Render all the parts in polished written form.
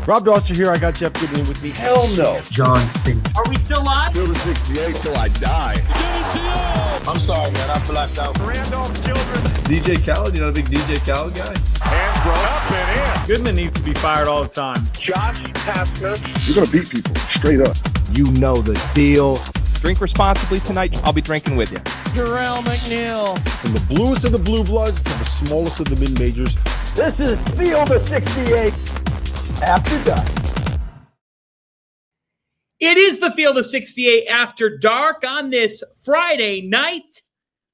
Rob Dauster here. I got Jeff Goodman with me. Hell no. John Fink. Are we still live? Field of 68 till I die. I'm sorry, man. I blacked out. Randolph Children. DJ Khaled, you know the big DJ Khaled guy? Hansbrough up and in. Goodman needs to be fired all the time. Josh Tasker. You're going to beat people straight up. You know the deal. Drink responsibly tonight. I'll be drinking with you. Jarrell McNeil. From the bluest of the blue bloods to the smallest of the mid-majors. This is Field of 68 After Dark. It is the Field of 68 After Dark on this Friday night.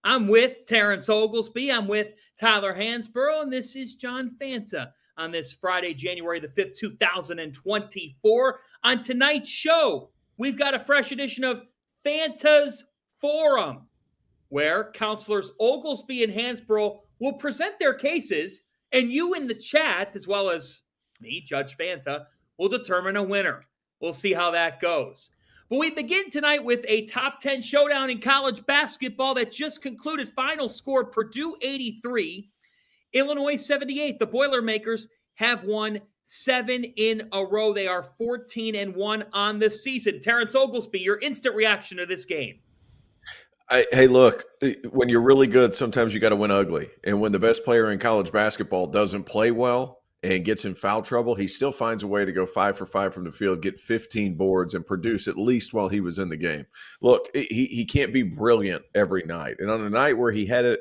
I'm with Terrence Oglesby. I'm with Tyler Hansbrough, and this is John Fanta on this Friday, January the 5th, 2024. On tonight's show, we've got a fresh edition of Fanta's Forum, where counselors Oglesby and Hansbrough will present their cases, and you in the chat, as well as me, Judge Fanta, will determine a winner. We'll see how that goes. But we begin tonight with a top 10 showdown in college basketball that just concluded. Final score, Purdue 83, Illinois 78. The Boilermakers have won 7 in a row. They are 14-1 on this season. Terrence Oglesby, your instant reaction to this game. Hey, look, when you're really good, sometimes you got to win ugly. And when the best player in college basketball doesn't play well and gets in foul trouble, he still finds a way to go 5 for 5 from the field, get 15 boards, and produce at least while he was in the game. Look, he can't be brilliant every night. And on a night where he had it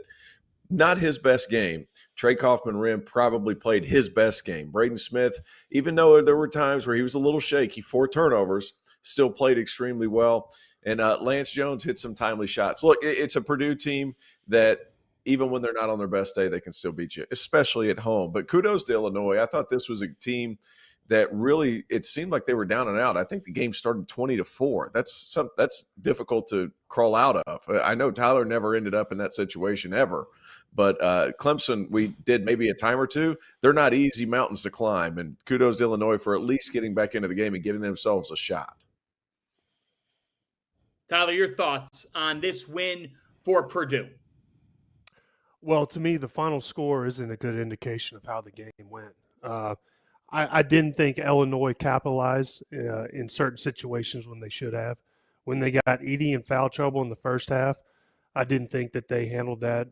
not his best game, Trey Kaufmen-Renn probably played his best game. Braden Smith, even though there were times where he was a little shaky, 4 turnovers, still played extremely well. And Lance Jones hit some timely shots. Look, it's a Purdue team that even when they're not on their best day, they can still beat you, especially at home. But kudos to Illinois. I thought this was a team that really, it seemed like they were down and out. I think the game started 20-4. That's difficult to crawl out of. I know Tyler never ended up in that situation ever. But Clemson, we did maybe a time or two. They're not easy mountains to climb. And kudos to Illinois for at least getting back into the game and giving themselves a shot. Tyler, your thoughts on this win for Purdue? Well, to me, the final score isn't a good indication of how the game went. I didn't think Illinois capitalized in certain situations when they should have. When they got Edey in foul trouble in the first half, I didn't think that they handled that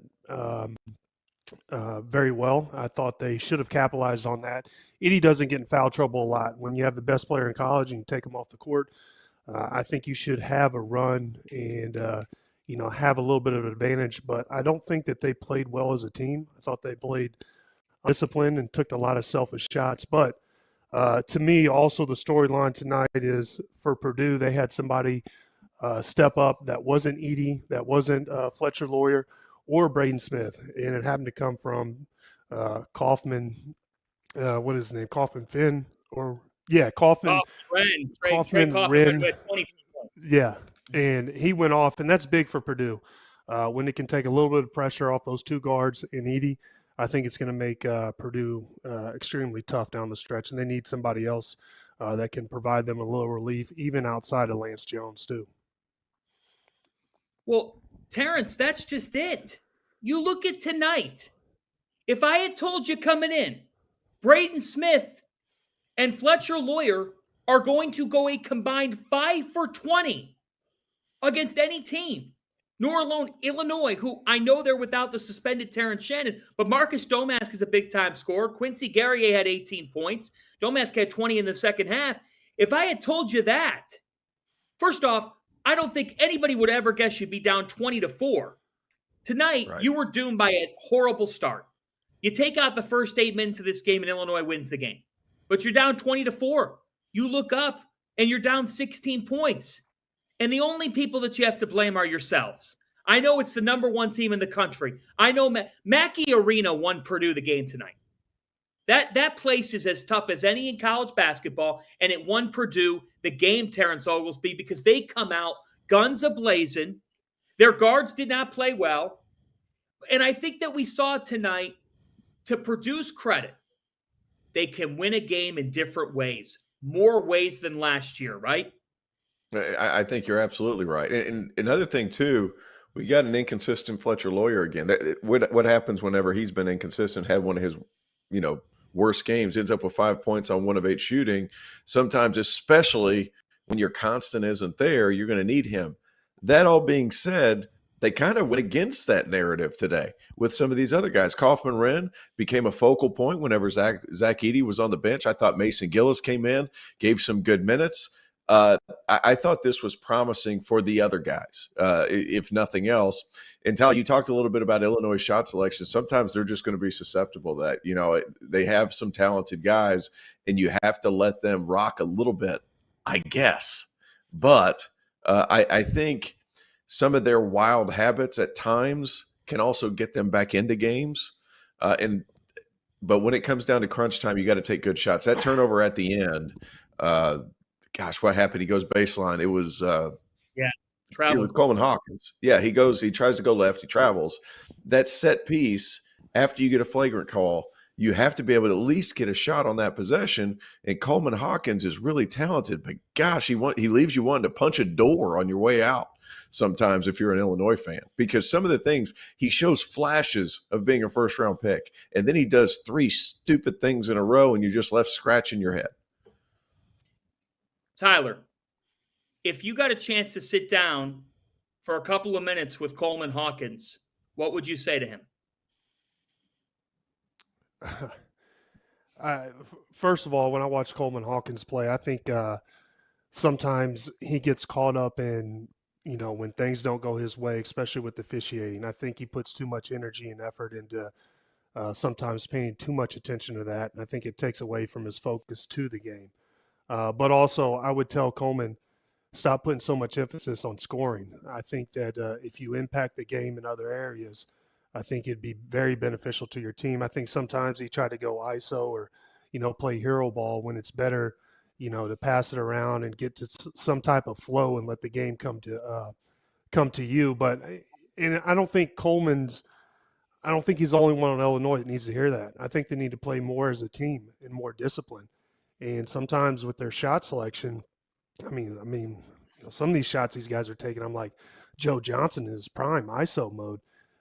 very well. I thought they should have capitalized on that. Edey doesn't get in foul trouble a lot. When you have the best player in college and you take him off the court, I think you should have a run and have a little bit of an advantage. But I don't think that they played well as a team. I thought they played disciplined and took a lot of selfish shots. But to me, also the storyline tonight is for Purdue, they had somebody step up that wasn't Edey, that wasn't Fletcher Lawyer or Braden Smith, and it happened to come from Kaufman. What is his name? Kaufmen-Renn Kaufmen-Renn with 20 points. Yeah, and he went off, and that's big for Purdue. When it can take a little bit of pressure off those two guards in Edey, I think it's going to make Purdue extremely tough down the stretch, and they need somebody else that can provide them a little relief, even outside of Lance Jones too. Well, Terrence, that's just it. You look at tonight. If I had told you coming in, Braden Smith and Fletcher Lawyer are going to go a combined 5 for 20 against any team, nor alone Illinois, who I know they're without the suspended Terrence Shannon, but Marcus Domask is a big-time scorer. Quincy Guerrier had 18 points. Domask had 20 in the second half. If I had told you that, first off, I don't think anybody would ever guess you'd be down 20-4. Tonight, right. You were doomed by a horrible start. You take out the first 8 minutes of this game and Illinois wins the game. But you're down 20-4. You look up and you're down 16 points. And the only people that you have to blame are yourselves. I know it's the number 1 team in the country. I know Mackey Arena won Purdue the game tonight. That place is as tough as any in college basketball, and it won Purdue the game, Terrence Oglesby, because they come out guns a-blazing. Their guards did not play well. And I think that we saw tonight, to Purdue's credit, they can win a game in different ways, more ways than last year, right? I think you're absolutely right. And another thing, too, we got an inconsistent Fletcher Lawyer again. What happens whenever he's been inconsistent, had one of his, worst games, ends up with 5 points on 1 of 8 shooting. Sometimes, especially when your constant isn't there, you're going to need him. That all being said, they kind of went against that narrative today with some of these other guys. Kaufmen-Renn became a focal point whenever Zach Edey was on the bench. I thought Mason Gillis came in, gave some good minutes. I thought this was promising for the other guys, if nothing else. And Tyler, you talked a little bit about Illinois shot selection. Sometimes they're just going to be susceptible to that. They have some talented guys, and you have to let them rock a little bit, I guess. But I think some of their wild habits at times can also get them back into games. But when it comes down to crunch time, you got to take good shots. That turnover at the end, gosh, what happened? He goes baseline. It was travel. Coleman Hawkins. Yeah, he tries to go left, he travels. That set piece, after you get a flagrant call, you have to be able to at least get a shot on that possession. And Coleman Hawkins is really talented, but gosh, he leaves you wanting to punch a door on your way out sometimes if you're an Illinois fan, because some of the things he shows flashes of being a first-round pick, and then he does 3 stupid things in a row, and you're just left scratching your head. Tyler, if you got a chance to sit down for a couple of minutes with Coleman Hawkins, what would you say to him? First of all, when I watch Coleman Hawkins play, I think sometimes he gets caught up in, when things don't go his way, especially with officiating. I think he puts too much energy and effort into sometimes paying too much attention to that, and I think it takes away from his focus to the game. But also, I would tell Coleman, stop putting so much emphasis on scoring. I think that if you impact the game in other areas, I think it'd be very beneficial to your team. I think sometimes he tried to go ISO or, play hero ball when it's better, to pass it around and get to some type of flow and let the game come to you. But I don't think he's the only one on Illinois that needs to hear that. I think they need to play more as a team and more discipline. And sometimes with their shot selection, I mean, some of these shots these guys are taking, I'm like, Joe Johnson in his prime, ISO mode.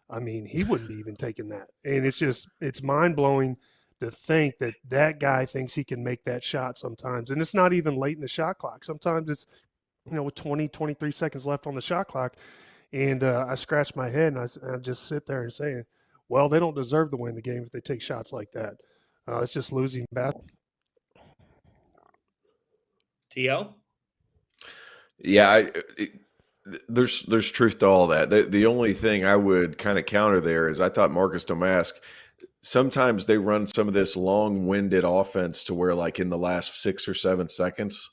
I mean, he wouldn't be even taking that. And it's mind-blowing to think that guy thinks he can make that shot sometimes. And it's not even late in the shot clock. Sometimes it's, with 20, 23 seconds left on the shot clock. And I scratch my head and I just sit there and say, well, they don't deserve to win the game if they take shots like that. It's just losing battle. T.O.? Yeah, there's truth to all that. The only thing I would kind of counter there is I thought Marcus Domask, sometimes they run some of this long-winded offense to where, like, in the last 6 or 7 seconds,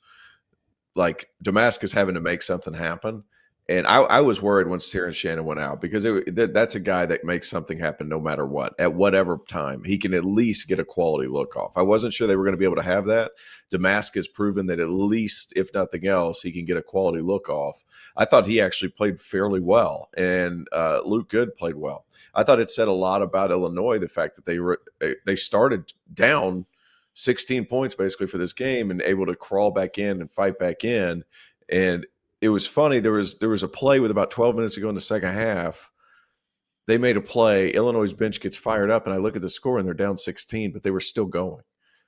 like, Domask is having to make something happen. And I was worried once Terrence Shannon went out, because that's a guy that makes something happen no matter what. At whatever time, he can at least get a quality look off. I wasn't sure they were going to be able to have that. Domask has proven that at least, if nothing else, he can get a quality look off. I thought he actually played fairly well, and Luke Good played well. I thought it said a lot about Illinois, the fact that they started down 16 points basically for this game and able to crawl back in and fight back in. And it was funny. There was a play with about 12 minutes to go in the second half. They made a play. Illinois' bench gets fired up, and I look at the score, and they're down 16, but they were still going.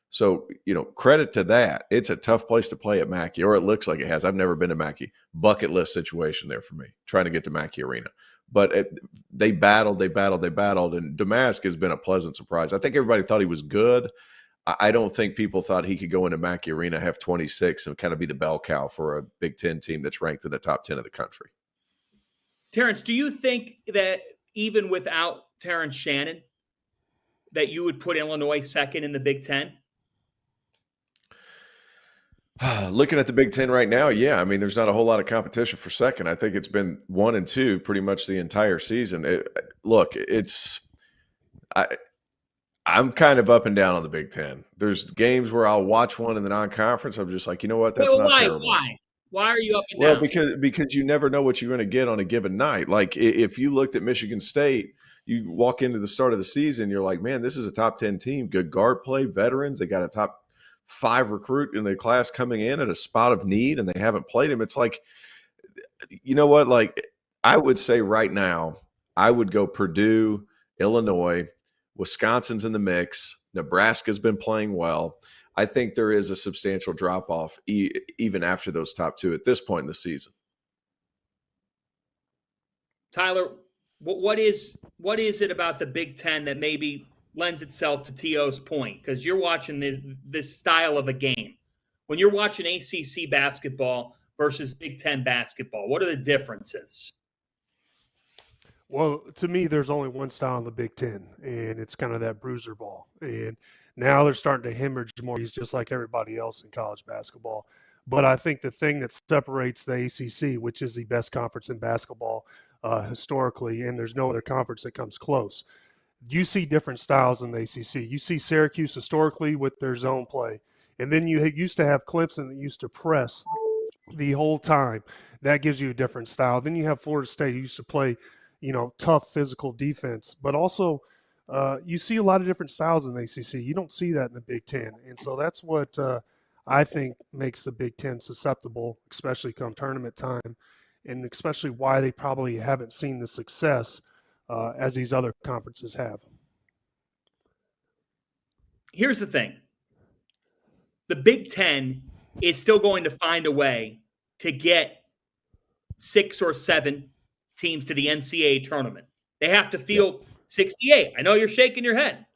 So, credit to that. It's a tough place to play at Mackey, or it looks like it has. I've never been to Mackey. Bucket list situation there for me, trying to get to Mackey Arena. But they battled, and Domask has been a pleasant surprise. I think everybody thought he was good. I don't think people thought he could go into Mackey Arena, have 26, and kind of be the bell cow for a Big Ten team that's ranked in the top 10 of the country. Terrence, do you think that even without Terrence Shannon, that you would put Illinois second in the Big Ten? Looking at the Big Ten right now, yeah. I mean, there's not a whole lot of competition for second. I think it's been 1 and 2 pretty much the entire season. I'm kind of up and down on the Big Ten. There's games where I'll watch one in the non-conference. I'm just like, you know what? That's not terrible. Why are you up and down? Well, because you never know what you're going to get on a given night. Like, if you looked at Michigan State, you walk into the start of the season, you're like, man, this is a top 10 team. Good guard play, veterans. They got a top 5 recruit in the class coming in at a spot of need, and they haven't played him. It's like, you know what? Like, I would say right now, I would go Purdue, Illinois, Wisconsin's in the mix. Nebraska's been playing well. I think there is a substantial drop-off even after those top two at this point in the season. Tyler, what is it about the Big Ten that maybe lends itself to T.O.'s point? Because you're watching this style of a game. When you're watching ACC basketball versus Big Ten basketball, what are the differences? Well, to me, there's only one style in the Big Ten, and it's kind of that bruiser ball. And now they're starting to hemorrhage more. He's just like everybody else in college basketball. But I think the thing that separates the ACC, which is the best conference in basketball historically, and there's no other conference that comes close, you see different styles in the ACC. You see Syracuse historically with their zone play. And then you used to have Clemson that used to press the whole time. That gives you a different style. Then you have Florida State who used to play, tough physical defense. But also you see a lot of different styles in the ACC. You don't see that in the Big Ten. And so that's what I think makes the Big Ten susceptible, especially come tournament time, and especially why they probably haven't seen the success as these other conferences have. Here's the thing. The Big Ten is still going to find a way to get 6 or 7 teams to the NCAA tournament. They have to field 68. I know you're shaking your head.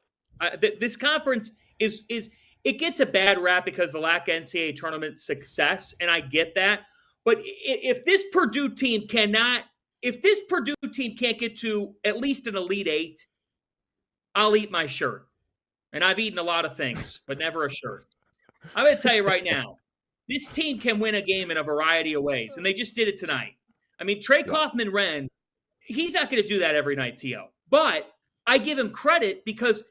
This conference it gets a bad rap because of the lack of NCAA tournament success, and I get that. But if this Purdue team can't get to at least an Elite Eight, I'll eat my shirt. And I've eaten a lot of things, but never a shirt. I'm going to tell you right now, this team can win a game in a variety of ways, and they just did it tonight. I mean, Trey Kaufmen-Renn, he's not going to do that every night, T.O. But I give him credit because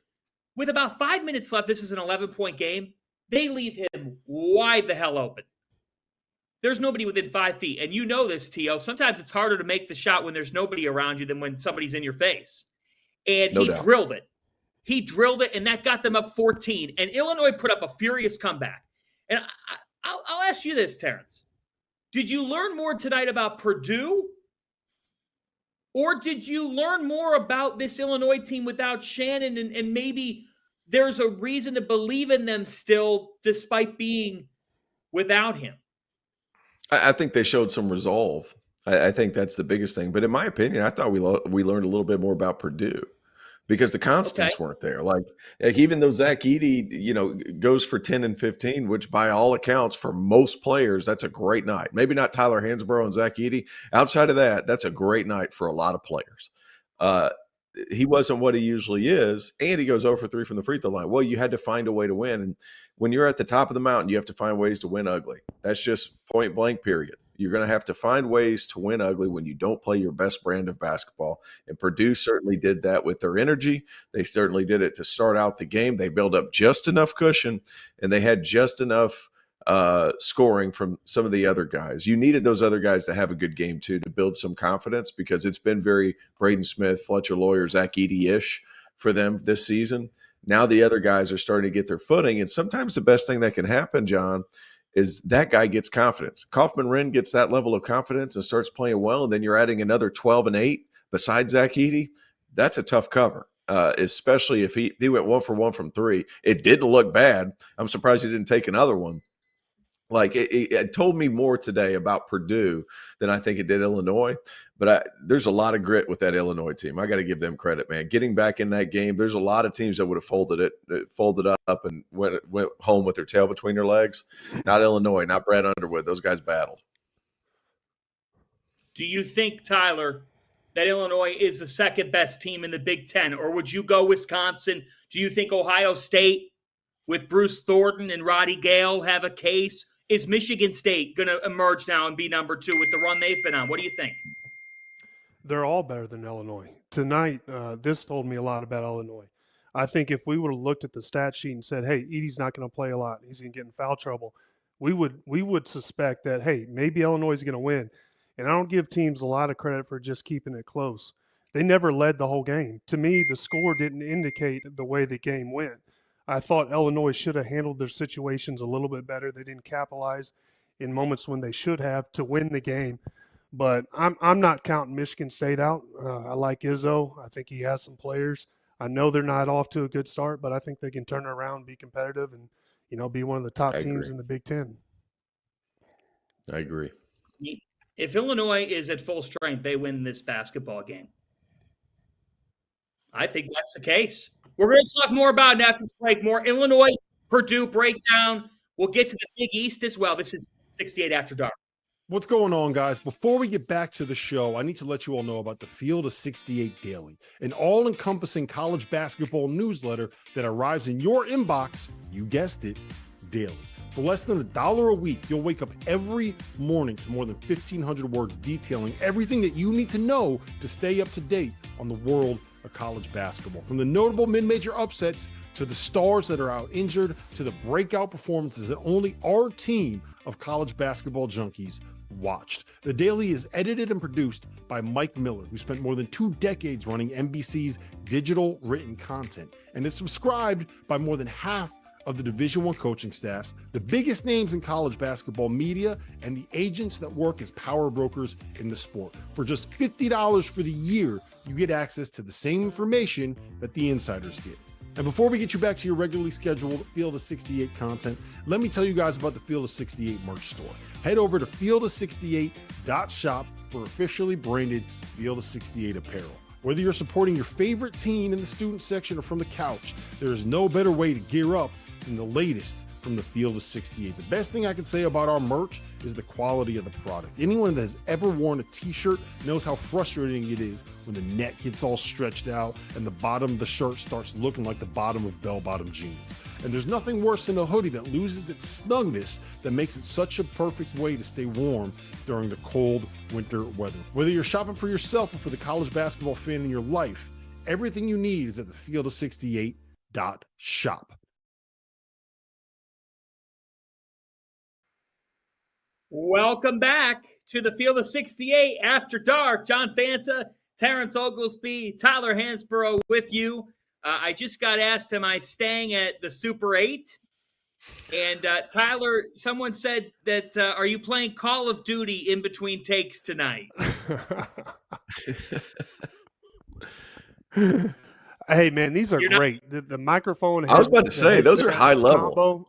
with about 5 minutes left, this is an 11-point game, they leave him wide the hell open. There's nobody within 5 feet. And you know this, T.O. Sometimes it's harder to make the shot when there's nobody around you than when somebody's in your face. And he drilled it. He drilled it, and that got them up 14. And Illinois put up a furious comeback. And I'll ask you this, Terrence. Did you learn more tonight about Purdue? Or did you learn more about this Illinois team without Shannon, and maybe there's a reason to believe in them still despite being without him? I think they showed some resolve. I think that's the biggest thing. But in my opinion, I thought we learned a little bit more about Purdue because the constants weren't there. Like even though Zach Edey, goes for 10 and 15, which by all accounts for most players, that's a great night. Maybe not Tyler Hansbrough and Zach Edey. Outside of that, that's a great night for a lot of players. He wasn't what he usually is, and he goes 0 for 3 from the free throw line. Well, you had to find a way to win. And when you're at the top of the mountain, you have to find ways to win ugly. That's just point blank, period. You're going to have to find ways to win ugly when you don't play your best brand of basketball. And Purdue certainly did that with their energy. They certainly did it to start out the game. They built up just enough cushion, and they had just enough scoring from some of the other guys. You needed those other guys to have a good game too, to build some confidence, because it's been very Braden Smith, Fletcher Loyer, Zach Edey-ish for them this season. Now the other guys are starting to get their footing, and sometimes the best thing that can happen, John, is that guy gets confidence. Kaufmen-Renn gets that level of confidence and starts playing well, and then you're adding another 12 and 8 besides Zach Edey. That's a tough cover, especially if he went 1 for 1 from 3. It didn't look bad. I'm surprised he didn't take another one. Like it told me more today about Purdue than I think it did Illinois. But there's a lot of grit with that Illinois team. I got to give them credit, man. Getting back in that game, there's a lot of teams that would have folded up and went home with their tail between their legs. Not Illinois, not Brad Underwood. Those guys battled. Do you think, Tyler, that Illinois is the second best team in the Big Ten, or would you go Wisconsin? Do you think Ohio State with Bruce Thornton and Roddy Gale have a case? Is Michigan State going to emerge now and be number 2 with the run they've been on? What do you think? They're all better than Illinois. Tonight, this told me a lot about Illinois. I think if we would have looked at the stat sheet and said, hey, Edey's not going to play a lot, he's going to get in foul trouble, we would suspect that, hey, maybe Illinois is going to win. And I don't give teams a lot of credit for just keeping it close. They never led the whole game. To me, the score didn't indicate the way the game went. I thought Illinois should have handled their situations a little bit better. They didn't capitalize in moments when they should have to win the game. But I'm not counting Michigan State out. I like Izzo. I think he has some players. I know they're not off to a good start, but I think they can turn it around, be competitive, and be one of the top teams in the Big Ten. I agree. If Illinois is at full strength, they win this basketball game. I think that's the case. We're going to talk more about it after the break. More Illinois, Purdue breakdown. We'll get to the Big East as well. This is 68 After Dark. What's going on, guys? Before we get back to the show, I need to let you all know about the Field of 68 Daily, an all-encompassing college basketball newsletter that arrives in your inbox, you guessed it, daily. For less than $1 a week, you'll wake up every morning to more than 1,500 words detailing everything that you need to know to stay up to date on the world of college basketball. From the notable mid-major upsets to the stars that are out injured to the breakout performances that only our team of college basketball junkies watched. The Daily is edited and produced by Mike Miller, who spent more than 2 decades running NBC's digital written content, and is subscribed by more than half of the Division I coaching staffs, the biggest names in college basketball media, and the agents that work as power brokers in the sport. For just $50 for the year, you get access to the same information that the insiders get. And before we get you back to your regularly scheduled Field of 68 content, let me tell you guys about the Field of 68 merch store. Head over to fieldof68.shop for officially branded Field of 68 apparel. Whether you're supporting your favorite team in the student section or from the couch, there is no better way to gear up than the latest from the Field of 68. The best thing I can say about our merch is the quality of the product. Anyone that has ever worn a t-shirt knows how frustrating it is when the neck gets all stretched out and the bottom of the shirt starts looking like the bottom of bell-bottom jeans. And there's nothing worse than a hoodie that loses its snugness that makes it such a perfect way to stay warm during the cold winter weather. Whether you're shopping for yourself or for the college basketball fan in your life, everything you need is at the fieldof68.shop. Welcome back to the Field of 68 After Dark. John Fanta, Terrence Oglesby, Tyler Hansbrough with you. I just got asked, am I staying at the Super 8? And Tyler, someone said that, are you playing Call of Duty in between takes tonight? Hey, man, these are great. The microphone. I was about to say, those are high level. Combo,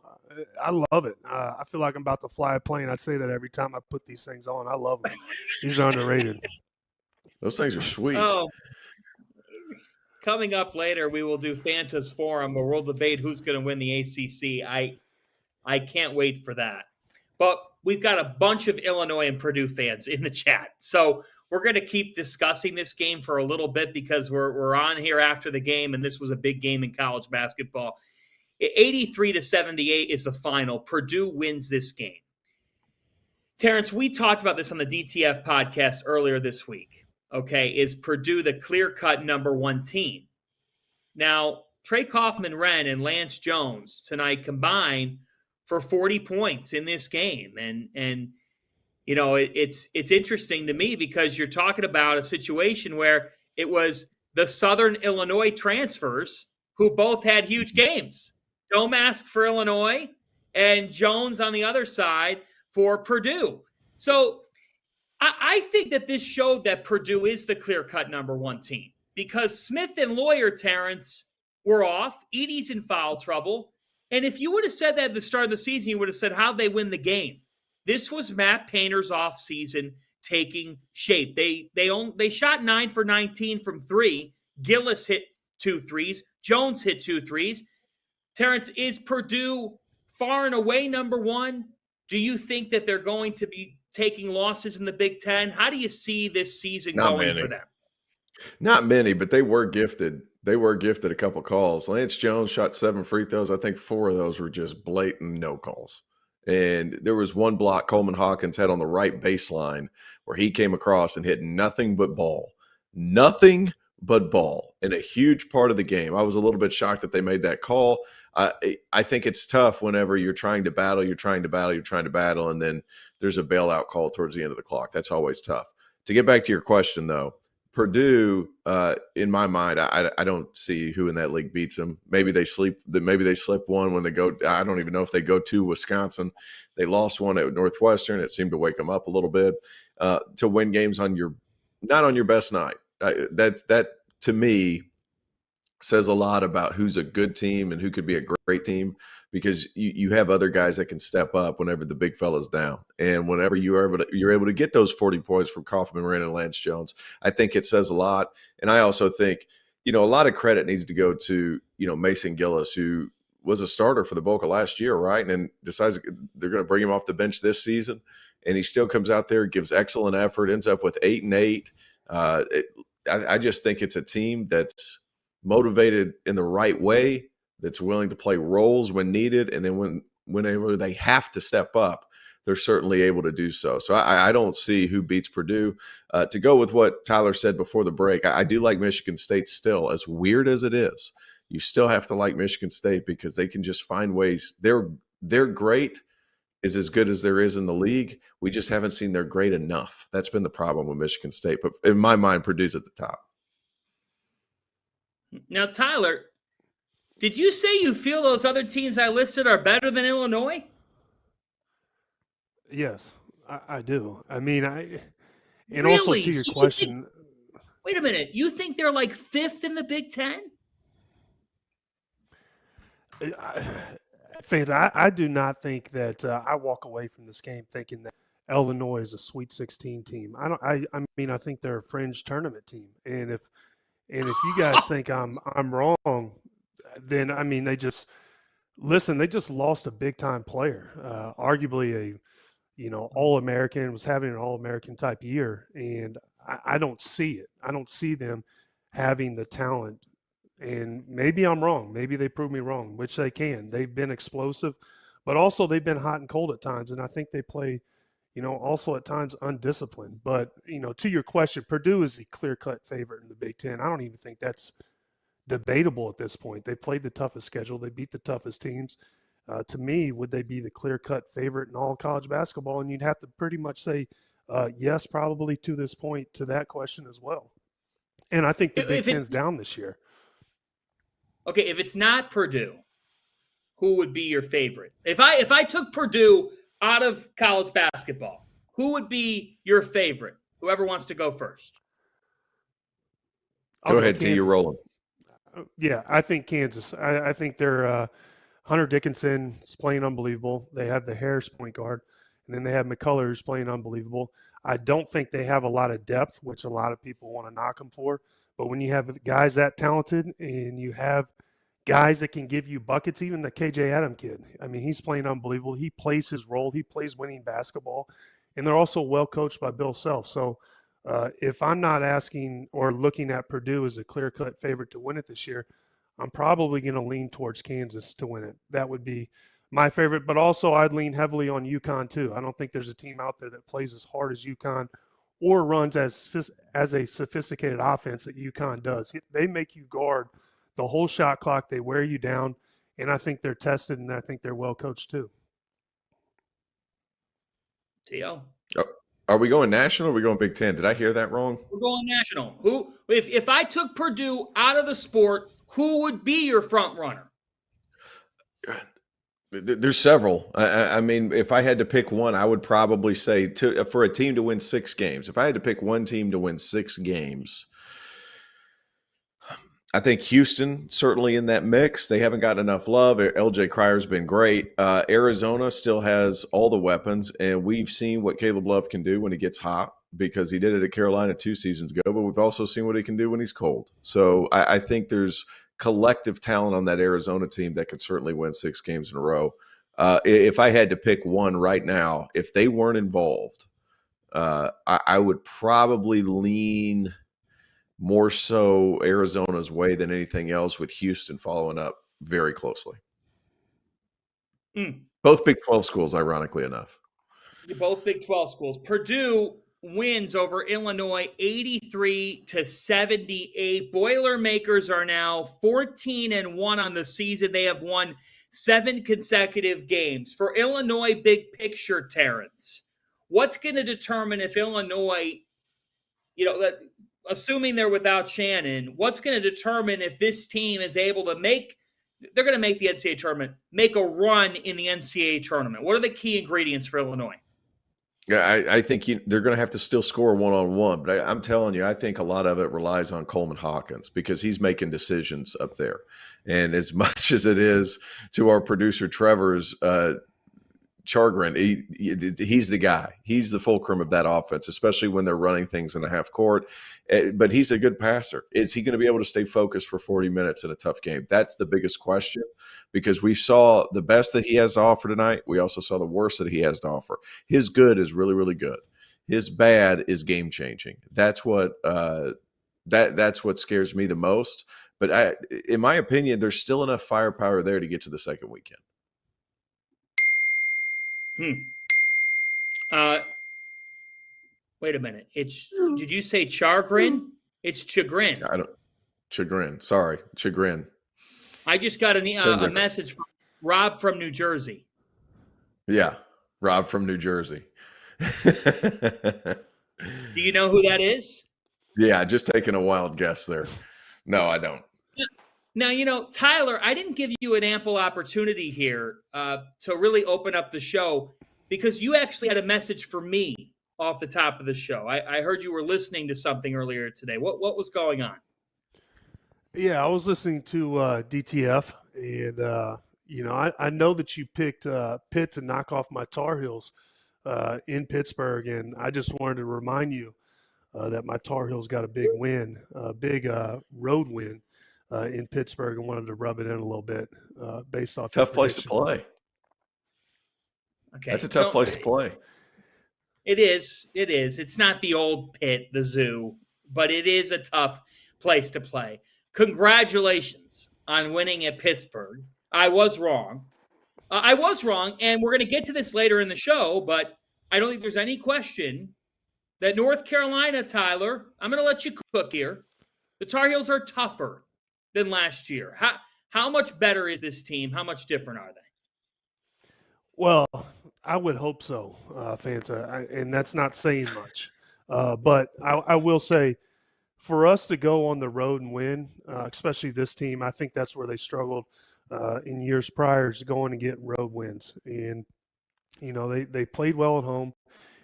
I love it. I feel like I'm about to fly a plane. I say that every time I put these things on. I love them. These are underrated. Those things are sweet. Oh, coming up later, we will do Fanta's Forum where we'll debate who's going to win the ACC. I can't wait for that. But we've got a bunch of Illinois and Purdue fans in the chat. So we're going to keep discussing this game for a little bit because we're on here after the game, and this was a big game in college basketball. 83-78 is the final. Purdue wins this game. Terrence, we talked about this on the DTF podcast earlier this week. Okay, is Purdue the clear-cut number 1 team? Now, Trey Kaufmen-Renn and Lance Jones tonight combined for 40 points in this game. And you know, it's interesting to me because you're talking about a situation where it was the Southern Illinois transfers who both had huge games. Domask for Illinois and Jones on the other side for Purdue. So I think that this showed that Purdue is the clear-cut number 1 team because Smith and Lawyer, Terrence, were off. Edey's in foul trouble. And if you would have said that at the start of the season, you would have said, how'd they win the game? This was Matt Painter's offseason taking shape. They shot 9 for 19 from 3. Gillis hit 2 threes. Jones hit 2 threes. Terrence, is Purdue far and away number 1? Do you think that they're going to be taking losses in the Big Ten? How do you see this season going for them? Not many, but they were gifted. They were gifted a couple calls. Lance Jones shot 7 free throws. I think 4 of those were just blatant no calls. And there was one block Coleman Hawkins had on the right baseline where he came across and hit nothing but ball. Nothing but ball in a huge part of the game. I was a little bit shocked that they made that call. I think it's tough whenever you're trying to battle, and then there's a bailout call towards the end of the clock. That's always tough. To get back to your question, though, Purdue, in my mind, I don't see who in that league beats them. Maybe they slip one when they go. I don't even know if they go to Wisconsin. They lost one at Northwestern. It seemed to wake them up a little bit to win games not on your best night. That to me says a lot about who's a good team and who could be a great team, because you have other guys that can step up whenever the big fella's down. And whenever you're able to get those 40 points from Kaufmen-Renn and Lance Jones, I think it says a lot. And I also think, a lot of credit needs to go to, Mason Gillis, who was a starter for the bulk of last year, right? And then decides they're going to bring him off the bench this season. And he still comes out there, gives excellent effort, ends up with 8-8. I just think it's a team that's motivated in the right way, that's willing to play roles when needed, and then whenever they have to step up, they're certainly able to do so. So I don't see who beats Purdue. To go with what Tyler said before the break, I do like Michigan State still, as weird as it is. You still have to like Michigan State because they can just find ways. They're great is as good as there is in the league. We just haven't seen they're great enough. That's been the problem with Michigan State. But in my mind, Purdue's at the top. Now, Tyler, did you say you feel those other teams I listed are better than Illinois? Yes, I do. I mean, and really? Also to your question. Wait a minute. You think they're like 5th in the Big Ten? Fans, I do not think that I walk away from this game thinking that Illinois is a Sweet 16 team. I think they're a fringe tournament team. And if you guys think I'm wrong, then they just lost a big time player, arguably a All-American, was having an All-American type year, and I don't see it. I don't see them having the talent. And maybe I'm wrong. Maybe they prove me wrong, which they can. They've been explosive, but also they've been hot and cold at times. And I think they play, also at times undisciplined. But, to your question, Purdue is the clear-cut favorite in the Big Ten. I don't even think that's debatable at this point. They played the toughest schedule. They beat the toughest teams. To me, would they be the clear-cut favorite in all college basketball? And you'd have to pretty much say yes, probably to this point, to that question as well. And I think the Big Ten's down this year. Okay, if it's not Purdue, who would be your favorite? If I took Purdue out of college basketball, who would be your favorite? Whoever wants to go first. Go ahead, T. You're rolling. Yeah, I think Kansas. I think they're Hunter Dickinson is playing unbelievable. They have the Harris point guard, and then they have McCullough who's playing unbelievable. I don't think they have a lot of depth, which a lot of people want to knock them for. But when you have guys that talented and you have guys that can give you buckets, even the KJ Adam kid, he's playing unbelievable. He plays his role. He plays winning basketball. And they're also well coached by Bill Self. So if I'm not asking or looking at Purdue as a clear-cut favorite to win it this year, I'm probably going to lean towards Kansas to win it. That would be my favorite. But also I'd lean heavily on UConn too. I don't think there's a team out there that plays as hard as UConn or runs as a sophisticated offense that UConn does. They make you guard the whole shot clock. They wear you down, and I think they're tested, and I think they're well coached too. T.O.? Are we going national or are we going Big Ten? Did I hear that wrong? We're going national. Who? If I took Purdue out of the sport, who would be your front runner? There's several. If I had to pick one, I would probably say for a team to win 6 games. If I had to pick one team to win 6 games, I think Houston certainly in that mix. They haven't gotten enough love. LJ Cryer's been great. Arizona still has all the weapons, and we've seen what Caleb Love can do when he gets hot because he did it at Carolina 2 seasons ago, but we've also seen what he can do when he's cold. So I think there's collective talent on that Arizona team that could certainly win 6 games in a row. If I had to pick one right now, if they weren't involved, I would probably lean more so Arizona's way than anything else, with Houston following up very closely. Both Big 12 schools, ironically enough. Both Big 12 schools. Purdue wins over Illinois 83-78. Boilermakers are now 14-1 on the season. They have won 7 consecutive games. For Illinois, big picture, Terrence, what's going to determine if Illinois, assuming they're without Shannon, what's going to determine if this team is able to they're going to make the NCAA tournament, make a run in the NCAA tournament? What are the key ingredients for Illinois? Yeah, I think they're going to have to still score one-on-one, but I'm telling you, I think a lot of it relies on Coleman Hawkins because he's making decisions up there. And as much as it is to our producer Trevor's Chargren, he's the guy. He's the fulcrum of that offense, especially when they're running things in the half court. But he's a good passer. Is he going to be able to stay focused for 40 minutes in a tough game? That's the biggest question, because we saw the best that he has to offer tonight. We also saw the worst that he has to offer. His good is really, really good. His bad is game changing. That's what that's what scares me the most. But in my opinion, there's still enough firepower there to get to the second weekend. Wait a minute. Did you say Chargren? It's Chagrin. Chagrin. Sorry, Chagrin. I just got a message from Rob from New Jersey. Yeah, Rob from New Jersey. Do you know who that is? Yeah, just taking a wild guess there. No, I don't. Now, Tyler, I didn't give you an ample opportunity here to really open up the show because you actually had a message for me off the top of the show. I heard you were listening to something earlier today. What was going on? Yeah, I was listening to DTF, and I know that you picked Pitt to knock off my Tar Heels in Pittsburgh, and I just wanted to remind you that my Tar Heels got a big win, a big road win in Pittsburgh, and wanted to rub it in a little bit based off. Tough place to play. Okay, that's a tough place to play. It is. It's not the old Pitt, the zoo, but it is a tough place to play. Congratulations on winning at Pittsburgh. I was wrong. And we're going to get to this later in the show, but I don't think there's any question that North Carolina, Tyler, I'm going to let you cook here. The Tar Heels are tougher than last year. How much better is this team? How much different are they? Well, I would hope so, Fanta, and that's not saying much. But I will say, for us to go on the road and win, especially this team, I think that's where they struggled in years prior, is going and getting road wins. And, they played well at home,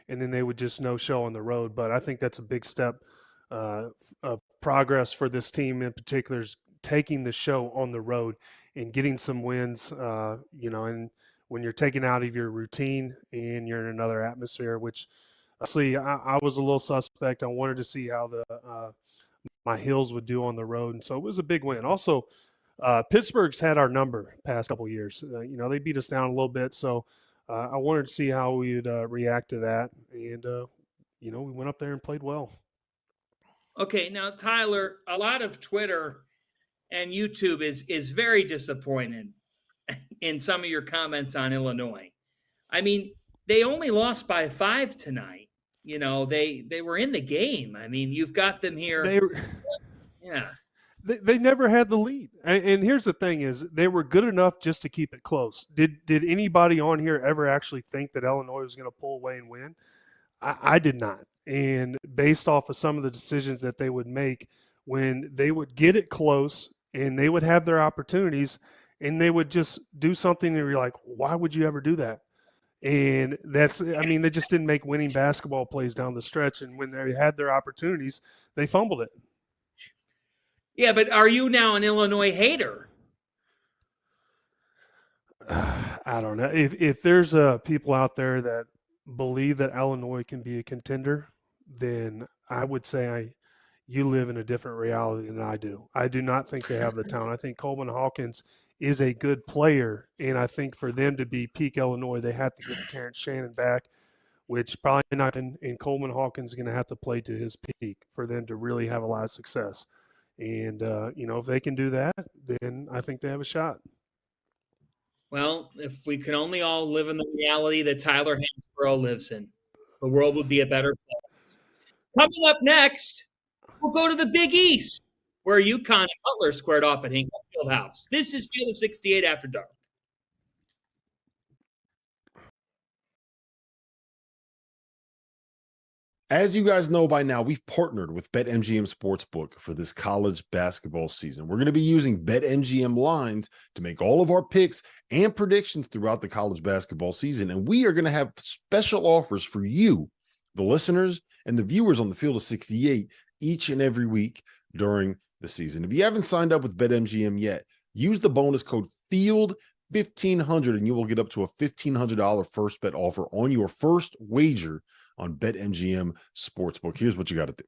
and then they would just no-show on the road. But I think that's a big step of progress for this team in particular, is taking the show on the road and getting some wins, and when you're taken out of your routine and you're in another atmosphere, which honestly, I was a little suspect. I wanted to see how my Heels would do on the road. And so it was a big win. Also, Pittsburgh's had our number past couple of years. They beat us down a little bit. So I wanted to see how we would react to that. And, we went up there and played well. Okay. Now, Tyler, a lot of Twitter and YouTube is very disappointed in some of your comments on Illinois. I mean, they only lost by 5 tonight. They were in the game. I mean, you've got them here. They never had the lead. And here's the thing is, they were good enough just to keep it close. Did anybody on here ever actually think that Illinois was going to pull away and win? I did not. And based off of some of the decisions that they would make when they would get it close and they would have their opportunities and they would just do something and you're like, why would you ever do that? And they just didn't make winning basketball plays down the stretch. And when they had their opportunities, they fumbled it. Yeah, but are you now an Illinois hater? I don't know. If there's people out there that believe that Illinois can be a contender, then I would say you live in a different reality than I do. I do not think they have the talent. I think Coleman Hawkins is a good player, and I think for them to be peak Illinois, they have to get Terrence Shannon back, which probably not. And Coleman Hawkins is going to have to play to his peak for them to really have a lot of success. And, if they can do that, then I think they have a shot. Well, if we could only all live in the reality that Tyler Hansbrough lives in, the world would be a better place. Coming up next, we'll go to the Big East, where UConn and Butler squared off at Hinkle Fieldhouse. This is Field of 68 After Dark. As you guys know by now, we've partnered with BetMGM Sportsbook for this college basketball season. We're going to be using BetMGM lines to make all of our picks and predictions throughout the college basketball season. And we are going to have special offers for you, the listeners and the viewers on the Field of 68 each and every week during the season. If you haven't signed up with BetMGM yet, use the bonus code FIELD1500 and you will get up to a $1,500 first bet offer on your first wager on BetMGM Sportsbook. Here's what you got to do.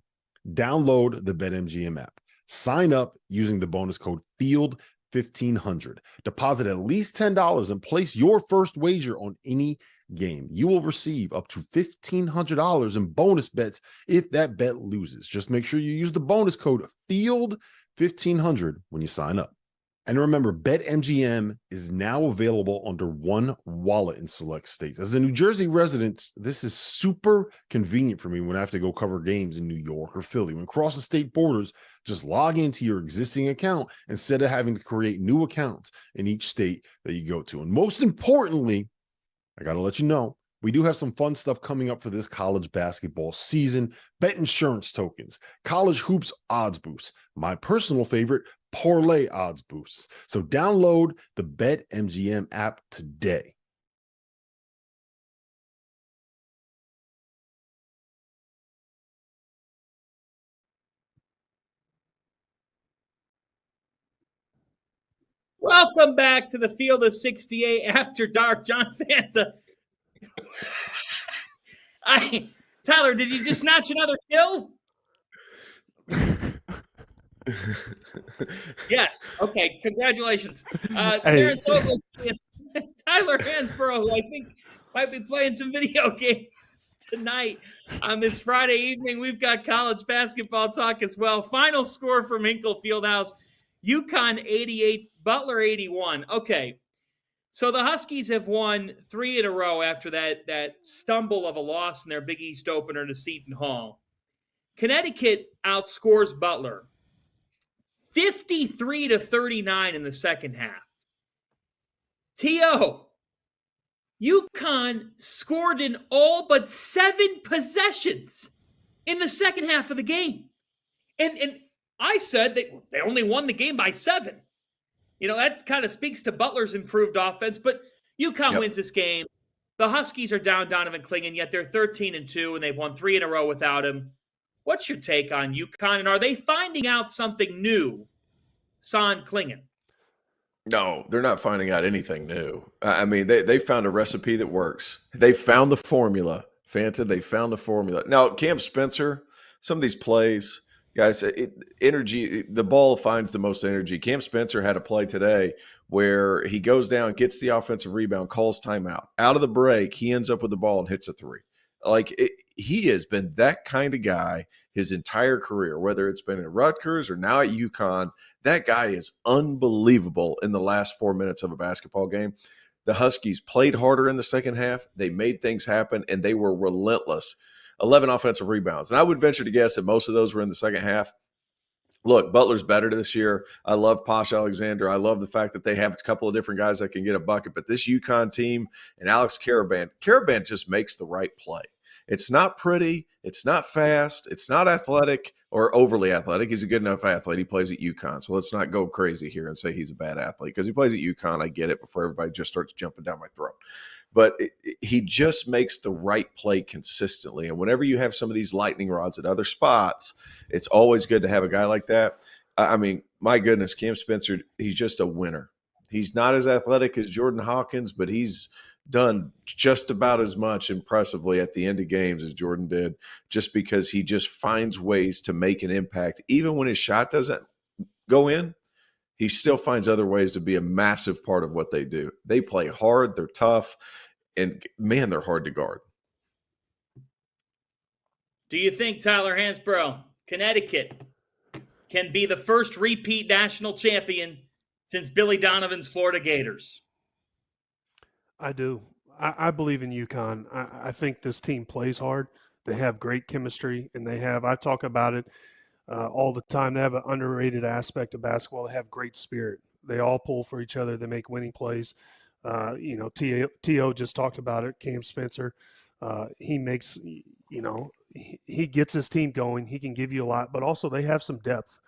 Download the BetMGM app. Sign up using the bonus code FIELD1500. Deposit at least $10 and place your first wager on any game. You will receive up to $1,500 in bonus bets if that bet loses. Just make sure you use the bonus code FIELD1500 when you sign up. And remember, BetMGM is now available under one wallet in select states. As a New Jersey resident, this is super convenient for me when I have to go cover games in New York or Philly. When crossing state borders, just log into your existing account instead of having to create new accounts in each state that you go to. And most importantly, I got to let you know, we do have some fun stuff coming up for this college basketball season. Bet insurance tokens, college hoops odds boosts, my personal favorite, parlay odds boosts. So download the BetMGM app today. Welcome back to the Field of 68 After Dark. John Fanta. Tyler, did you just snatch another kill? Yes. Okay. Congratulations. Terrence Oglesby and Tyler Hansbrough, who I think might be playing some video games tonight on this Friday evening. We've got college basketball talk as well. Final score from Hinkle Fieldhouse, UConn 88, Butler 81. Okay. So the Huskies have won 3 in a row after that stumble of a loss in their Big East opener to Seton Hall. Connecticut outscores Butler 53-39 in the second half. T.O., UConn scored in all but 7 possessions in the second half of the game. And I said that they only won the game by 7. You know, that kind of speaks to Butler's improved offense, but UConn wins this game. The Huskies are down Donovan Clingan, yet they're 13-2, and they've won 3 in a row without him. What's your take on UConn, and are they finding out something new, Son Clingan? No, they're not finding out anything new. I mean, they found a recipe that works. They found the formula, Fanta. They found the formula. Now, Cam Spencer, some of these plays – guys, energy, the ball finds the most energy. Cam Spencer had a play today where he goes down, gets the offensive rebound, calls timeout. Out of the break, he ends up with the ball and hits a 3. He has been that kind of guy his entire career, whether it's been at Rutgers or now at UConn. That guy is unbelievable in the last 4 minutes of a basketball game. The Huskies played harder in the second half. They made things happen, and they were relentless. 11 offensive rebounds. And I would venture to guess that most of those were in the second half. Look, Butler's better this year. I love Posh Alexander. I love the fact that they have a couple of different guys that can get a bucket. But this UConn team and Alex Karaban just makes the right play. It's not pretty. It's not fast. It's not athletic or overly athletic. He's a good enough athlete. He plays at UConn. So let's not go crazy here and say he's a bad athlete because he plays at UConn. I get it before everybody just starts jumping down my throat. But he just makes the right play consistently. And whenever you have some of these lightning rods at other spots, it's always good to have a guy like that. I mean, my goodness, Cam Spencer, he's just a winner. He's not as athletic as Jordan Hawkins, but he's done just about as much impressively at the end of games as Jordan did, just because he just finds ways to make an impact. Even when his shot doesn't go in, he still finds other ways to be a massive part of what they do. They play hard, they're tough, and, man, they're hard to guard. Do you think, Tyler Hansbrough, Connecticut can be the first repeat national champion since Billy Donovan's Florida Gators? I do. I believe in UConn. I think this team plays hard. They have great chemistry, and I talk about it all the time. They have an underrated aspect of basketball. They have great spirit. They all pull for each other. They make winning plays. T.O. just talked about it. Cam Spencer, he makes, he gets his team going. He can give you a lot, but also they have some depth.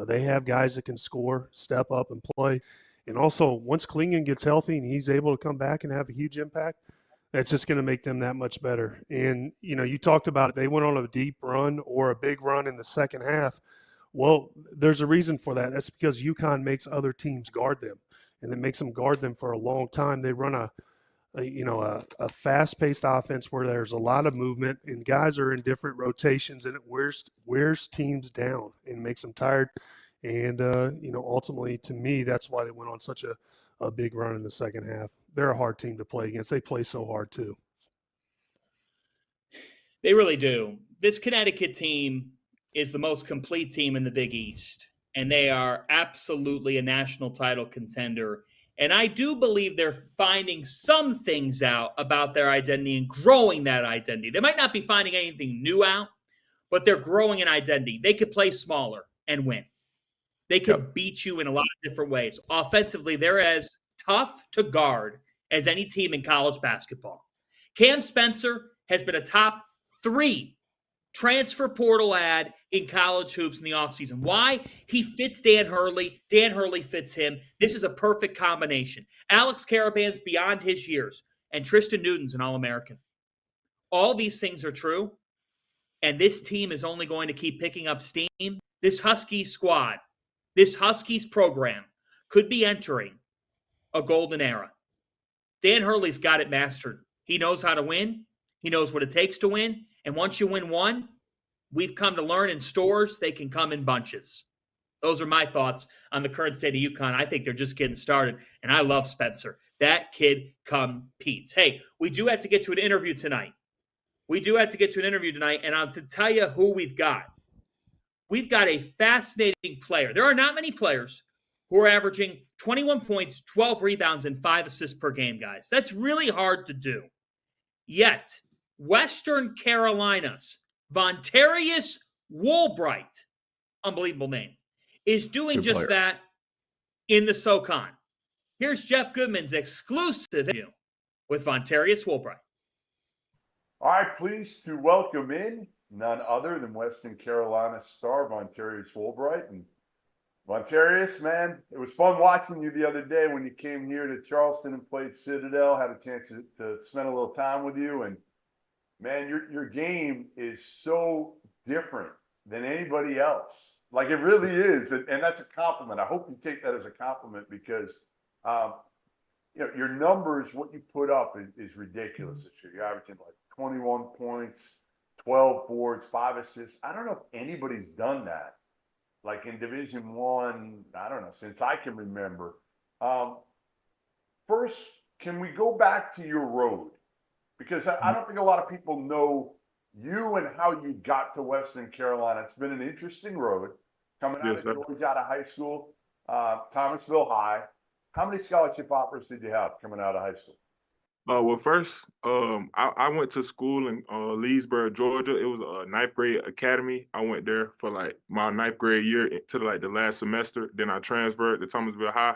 They have guys that can score, step up, and play. And also, once Klingon gets healthy and he's able to come back and have a huge impact, that's just going to make them that much better. And, you talked about it. They went on a deep run or a big run in the second half. Well, there's a reason for that. That's because UConn makes other teams guard them, and it makes them guard them for a long time. They run a fast-paced offense where there's a lot of movement, and guys are in different rotations, and it wears teams down and makes them tired. And, ultimately, to me, that's why they went on such a big run in the second half. They're a hard team to play against. They play so hard, too. They really do. This Connecticut team is the most complete team in the Big East, and they are absolutely a national title contender. And I do believe they're finding some things out about their identity and growing that identity. They might not be finding anything new out, but they're growing an identity. They could play smaller and win. They could beat you in a lot of different ways. Offensively, they're as tough to guard as any team in college basketball. Cam Spencer has been a top 3 transfer portal ad in college hoops in the offseason. Why? He fits Dan Hurley. Dan Hurley fits him. This is a perfect combination. Alex Caravan's beyond his years, and Tristan Newton's an All-American. All these things are true, and this team is only going to keep picking up steam. This Huskies squad, this Huskies program could be entering a golden era. Dan Hurley's got it mastered. He knows how to win. He knows what it takes to win. And once you win one, we've come to learn in stores, they can come in bunches. Those are my thoughts on the current state of UConn. I think they're just getting started, and I love Spencer. That kid competes. Hey, we do have to get to an interview tonight. And I'm to tell you who we've got. We've got a fascinating player. There are not many players who are averaging 21 points, 12 rebounds, and 5 assists per game, guys. That's really hard to do. Yet, Western Carolina's Vonterius Woolbright, unbelievable name, is doing Good just player. that in the SoCon. Here's Jeff Goodman's exclusive interview with Vonterius Woolbright. All right, pleased to welcome in none other than Western Carolina star Vonterius Woolbright. And Vonterius, man, it was fun watching you the other day when you came here to Charleston and played Citadel. Had a chance to spend a little time with you, and man, your game is so different than anybody else. Like, it really is, and that's a compliment. I hope you take that as a compliment because your numbers, what you put up is ridiculous this year. You're averaging like 21 points, 12 boards, 5 assists. I don't know if anybody's done that, like in Division I, I don't know, since I can remember. First, can we go back to your road? Because I don't think a lot of people know you and how you got to Western Carolina. It's been an interesting road coming out of Georgia, out of high school, Thomasville High. How many scholarship offers did you have coming out of high school? Well, first, I went to school in Leesburg, Georgia. It was a 9th grade academy. I went there for like my 9th grade year to like the last semester. Then I transferred to Thomasville High.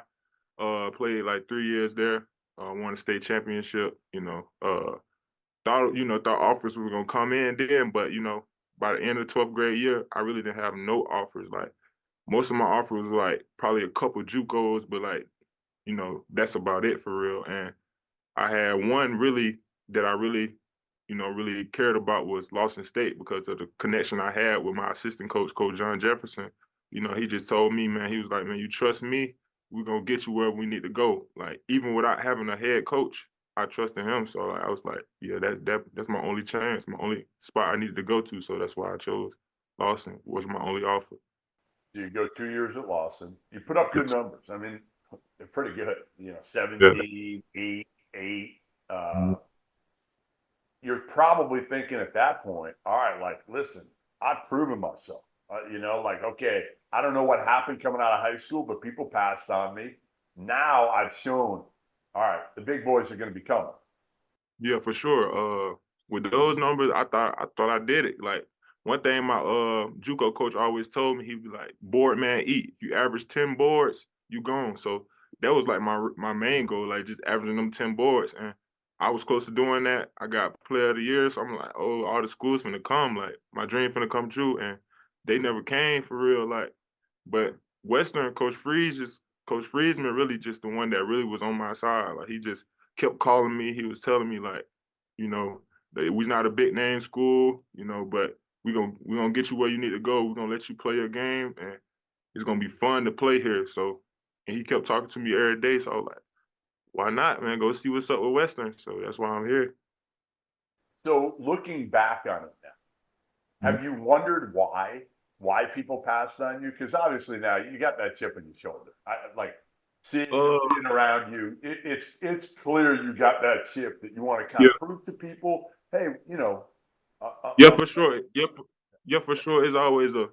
Played like 3 years there. Won a state championship. Thought offers were gonna come in then, but by the end of the 12th grade year, I really didn't have no offers. Like most of my offers was like probably a couple JUCOs, but like that's about it for real. And I had one really that I really cared about was Lawson State because of the connection I had with my assistant coach, Coach John Jefferson. He just told me, man, he was like, man, you trust me, we're going to get you where we need to go. Like, even without having a head coach, I trusted him. So like, I was like, yeah, that's my only chance, my only spot I needed to go to. So that's why I chose Lawson, was my only offer. You go 2 years at Lawson. You put up good numbers. I mean, they're pretty good. 17, 8. You're probably thinking at that point, all right, like, listen, I've proven myself. Okay, I don't know what happened coming out of high school, but people passed on me. Now I've shown, all right, the big boys are going to be coming. Yeah, for sure. With those numbers, I thought I did it. Like, one thing my JUCO coach always told me, he'd be like, board man eat. If you average 10 boards, you gone. So that was like my main goal, like just averaging them 10 boards. And I was close to doing that. I got player of the year, so I'm like, oh, all the schools finna come. Like, my dream finna come true, and they never came for real. Like, but Western, Coach Friesman really just the one that really was on my side. Like, he just kept calling me. He was telling me, like, you know, that we not a big name school, you know, but we gonna get you where you need to go. We're gonna let you play your game, and it's gonna be fun to play here. So, and he kept talking to me every day. So I was like, why not, man? Go see what's up with Western. So that's why I'm here. So looking back on it now, have you wondered why people passed on you? Because obviously now you got that chip on your shoulder. Seeing around you, it's clear you got that chip that you want to kind of prove to people, hey, yeah, for sure. Yeah, for sure. It's always a,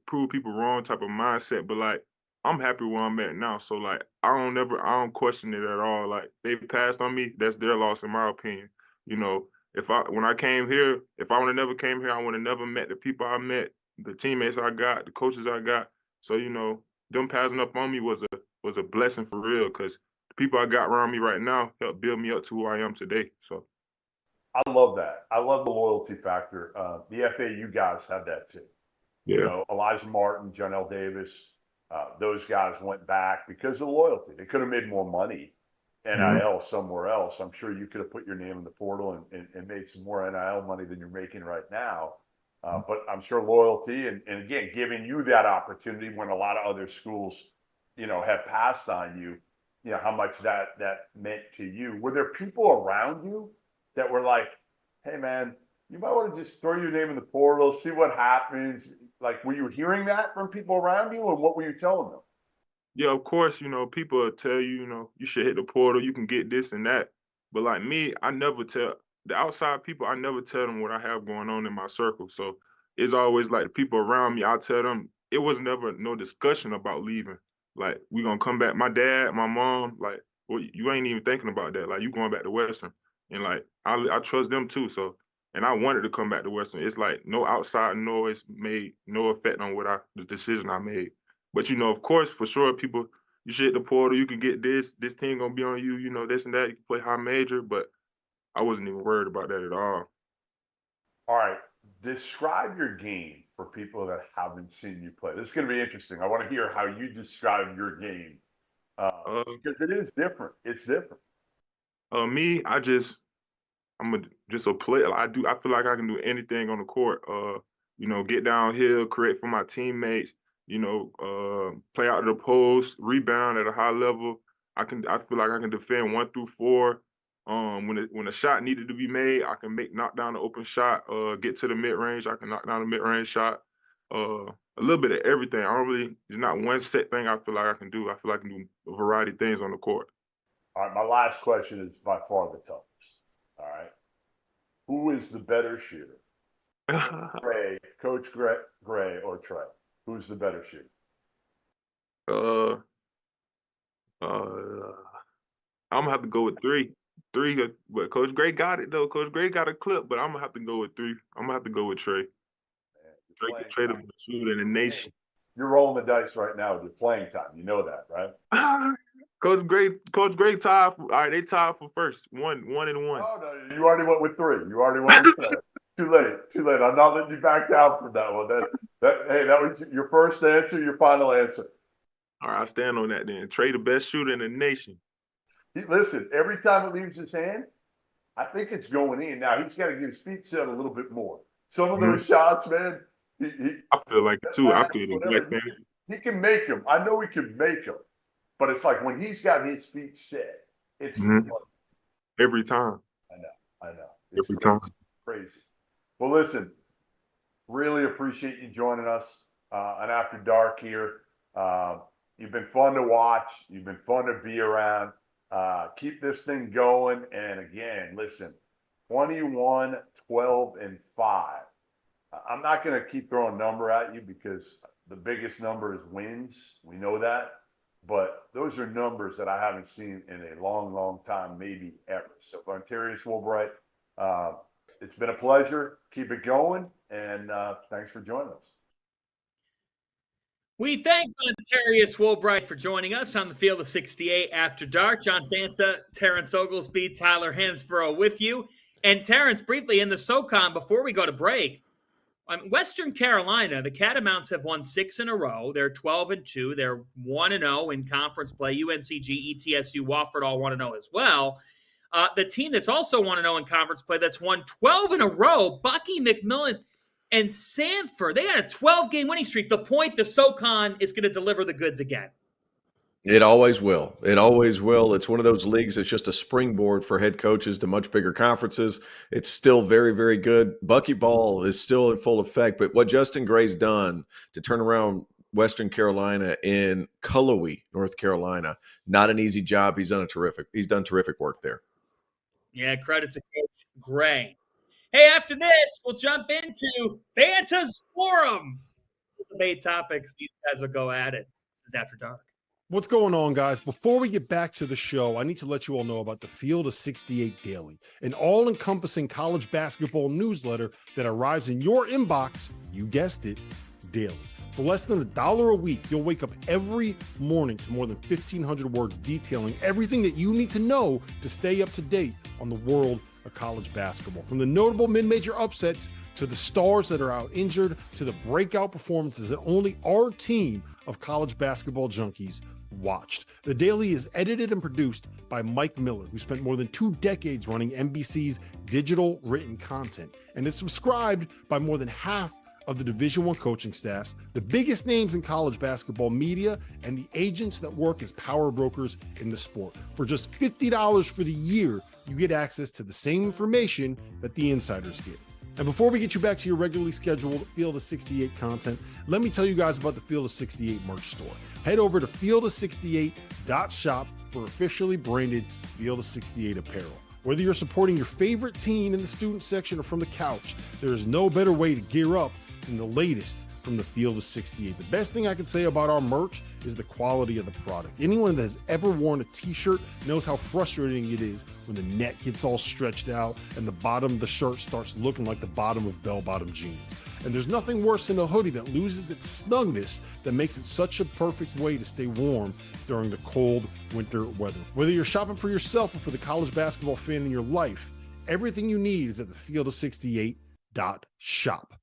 prove people wrong type of mindset. But like, I'm happy where I'm at now. So like, I don't question it at all. Like, they passed on me, that's their loss in my opinion. When I came here, if I would have never came here, I would have never met the people I met, the teammates I got, the coaches I got. So, them passing up on me was a blessing for real, because the people I got around me right now helped build me up to who I am today. So I love that. I love the loyalty factor. The FAU guys have that too. Yeah. Elijah Martin, Jonell Davis, those guys went back because of loyalty. They could have made more money NIL somewhere else. I'm sure you could have put your name in the portal and made some more NIL money than you're making right now. But I'm sure loyalty and again, giving you that opportunity when a lot of other schools, have passed on you, how much that meant to you. Were there people around you that were like, hey, man, you might want to just throw your name in the portal, see what happens? Like, were you hearing that from people around you, or what were you telling them? Yeah, of course, people will tell you, you should hit the portal, you can get this and that. But like me, I never tell the outside people, I never tell them what I have going on in my circle. So it's always like the people around me, I tell them it was never no discussion about leaving. Like, we gonna come back. My dad, my mom, like, well, you ain't even thinking about that. Like, you going back to Western. And like, I trust them too. So, and I wanted to come back to Western. It's like no outside noise made no effect on the decision I made. But of course, for sure, people, you should hit the portal. You can get this team gonna be on you. This and that. You can play high major, but I wasn't even worried about that at all. All right, describe your game for people that haven't seen you play. This is gonna be interesting. I want to hear how you describe your game because it is different. It's different. Me, I'm just a player. I feel like I can do anything on the court. Get downhill, create for my teammates. Play out of the post, rebound at a high level. I feel like I can defend 1 through 4. When a shot needed to be made, I can knock down the open shot. Get to the mid range, I can knock down the mid range shot. A little bit of everything. There's not one set thing I feel like I can do. I feel like I can do a variety of things on the court. All right, my last question is by far the toughest. All right, who is the better shooter? Coach Gray or Trey? Who's the better shooter? I'm gonna have to go with 3. 3, but Coach Gray got it though. Coach Gray got a clip, but I'm gonna have to go with 3. I'm gonna have to go with Trey. Trey the best shooter in the nation. You're rolling the dice right now with your playing time. You know that, right? Coach Gray tied. All right, they tied for first. 1-1. Oh no, you already went with 3. You already went with 3. Too late. I'm not letting you back down from that one. That was your first answer, your final answer. All right, I stand on that then. Trey the best shooter in the nation. Listen, every time it leaves his hand, I think it's going in. Now he's got to get his feet set a little bit more. Some of those shots, man. I feel like it too. I feel the exact same. He can make them. I know he can make them, but it's like when he's got his feet set, it's every time. I know. It's every time. Crazy. Well, listen, really appreciate you joining us on After Dark here. You've been fun to watch. You've been fun to be around. Keep this thing going. And again, listen, 21, 12, and 5. I'm not going to keep throwing a number at you because the biggest number is wins. We know that. But those are numbers that I haven't seen in a long, long time, maybe ever. So, Vonterius Woolbright, it's been a pleasure. Keep it going. And thanks for joining us. We thank Vonterius Woolbright for joining us on the Field of 68 After Dark. John Fanta, Terrence Oglesby, Tyler Hansbrough with you. And Terrence, briefly in the SoCon, before we go to break, Western Carolina, the Catamounts have won 6 in a row. They're 12-2. They're 1-0 in conference play. UNCG, ETSU, Wofford all 1-0 as well. The team that's also 1-0 in conference play that's won 12 in a row, Bucky, McMillan, and Sanford, they had a 12-game winning streak. The point, the SoCon is going to deliver the goods again. It always will. It always will. It's one of those leagues that's just a springboard for head coaches to much bigger conferences. It's still very, very good. Buckyball is still in full effect, but what Justin Gray's done to turn around Western Carolina in Cullowhee, North Carolina, not an easy job. He's done terrific work there. Yeah, credit to Coach Gray. Hey, after this, we'll jump into Fanta's Forum. Debate topics. These guys will go at it. This is After Dark. What's going on, guys? Before we get back to the show, I need to let you all know about the Field of 68 Daily, an all-encompassing college basketball newsletter that arrives in your inbox, you guessed it, daily. For less than $1 a week, you'll wake up every morning to more than 1,500 words detailing everything that you need to know to stay up to date on the world of college basketball. From the notable mid-major upsets to the stars that are out injured to the breakout performances that only our team of college basketball junkies watched. The Daily is edited and produced by Mike Miller, who spent more than 2 decades running NBC's digital written content, and is subscribed by more than half of the Division I coaching staffs, the biggest names in college basketball media, and the agents that work as power brokers in the sport. For just $50 for the year, you get access to the same information that the insiders get. And before we get you back to your regularly scheduled Field of 68 content, let me tell you guys about the Field of 68 merch store. Head over to fieldof68.shop for officially branded Field of 68 apparel. Whether you're supporting your favorite team in the student section or from the couch, there is no better way to gear up than the latest from the Field of 68. The best thing I can say about our merch is the quality of the product. Anyone that has ever worn a t-shirt knows how frustrating it is when the neck gets all stretched out and the bottom of the shirt starts looking like the bottom of bell-bottom jeans. And there's nothing worse than a hoodie that loses its snugness that makes it such a perfect way to stay warm during the cold winter weather. Whether you're shopping for yourself or for the college basketball fan in your life, everything you need is at the fieldof68.shop.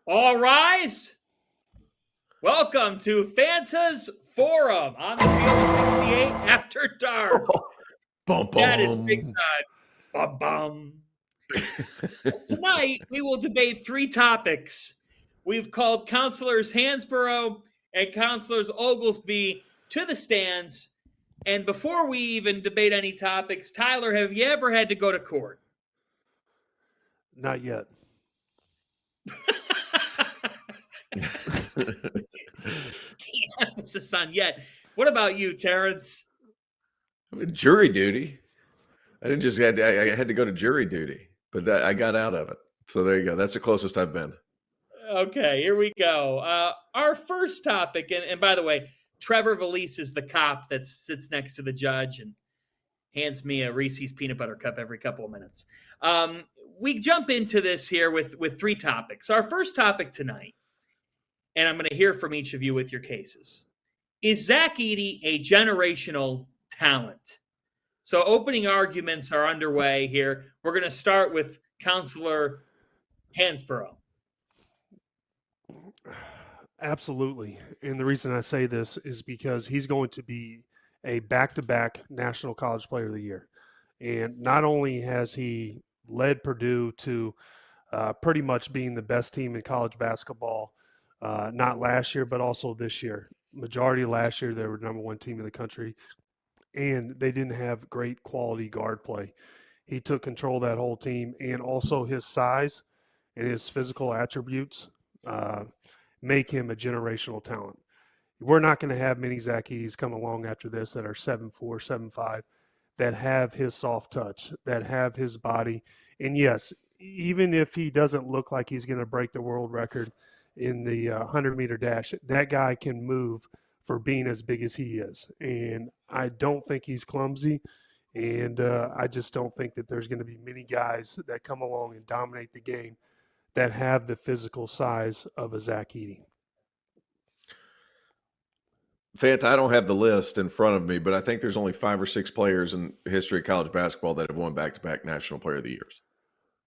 All rise. Welcome to Fanta's Forum on the Field of 68 After Dark. Bum, bum. That is big time. Bum, bum. Tonight, we will debate 3 topics. We've called Counselors Hansbrough and Counselors Oglesby to the stands. And before we even debate any topics, Tyler, have you ever had to go to court? Not yet. Emphasis on yet. What about you, Terrence? I mean, jury duty. I didn't just I had to go to jury duty, but I got out of it. So there you go. That's the closest I've been. Okay, here we go. Our first topic, and by the way, Trevor Valise is the cop that sits next to the judge and hands me a Reese's peanut butter cup every couple of minutes. We jump into this here with 3 topics. Our first topic tonight, and I'm going to hear from each of you with your cases, is Zach Edey a generational talent? So opening arguments are underway here. We're going to start with Counselor Hansbrough. Absolutely. And the reason I say this is because he's going to be a back-to-back National College Player of the Year. And not only has he led Purdue to pretty much being the best team in college basketball, not last year, but also this year. Majority of last year, they were number 1 team in the country, and they didn't have great quality guard play. He took control of that whole team, and also his size and his physical attributes make him a generational talent. We're not going to have many Zach Edeys come along after this that are 7'4", 7'5", that have his soft touch, that have his body. And yes, even if he doesn't look like he's going to break the world record in the 100-meter dash, that guy can move for being as big as he is. And I don't think he's clumsy. And I just don't think that there's going to be many guys that come along and dominate the game that have the physical size of a Zach Edey. Fanta, I don't have the list in front of me, but I think there's only 5 or 6 players in the history of college basketball that have won back-to-back National Player of the Years.